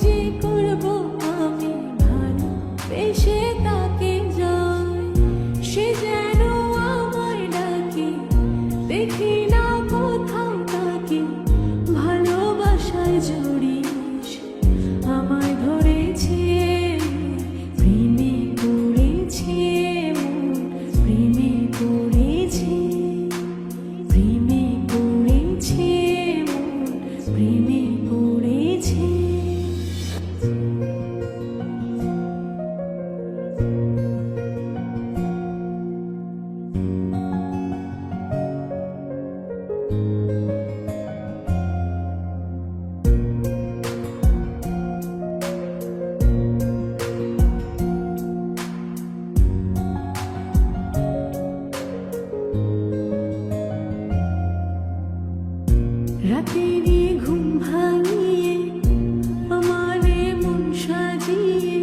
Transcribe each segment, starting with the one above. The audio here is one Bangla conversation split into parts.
যে করব আমি ভালো বেশে তাকে যাই, সে যেন আমায় ডাকে, দেখি না কোথাও তাকে, ভালোবাসায় জড়িয়ে সে আমায় ধরেছে, প্রেমে পড়েছে মন, প্রেমে পড়েছে, প্রেমে পড়েছে মন, প্রেমে পড়েছে। রাতেরই ঘুম ভাঙিয়ে আমারে মন সাজিয়ে,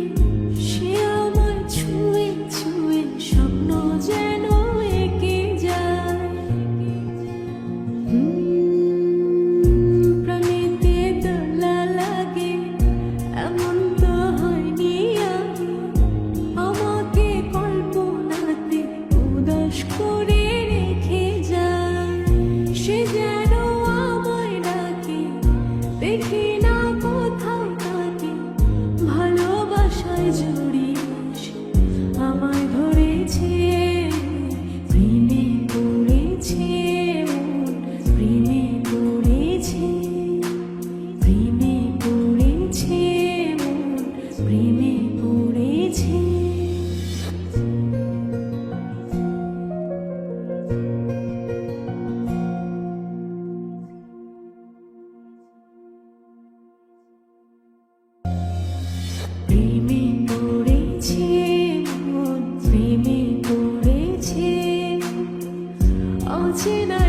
সে আমায় ছুঁয়ে ছুঁয়ে স্বপ্ন যেন এঁকে যায়। প্রাণেতে দোলা লাগে এমন তো হয়নি আগে, আমাকে কল্পনাতে উদাস করে রেখে যায়, সে যেন আমায় ডাকে, দেখি না কোথাও তাকে, ভালোবাসায় জড়িয়ে সে আমায় ধরেছে, প্রেমে পড়েছে মন, প্রেমে পড়েছে, প্রেমে পড়েছে মন, প্রেমে পড়েছে। প্রেমে পড়েছে মন, প্রেমে পড়েছে, অচেনা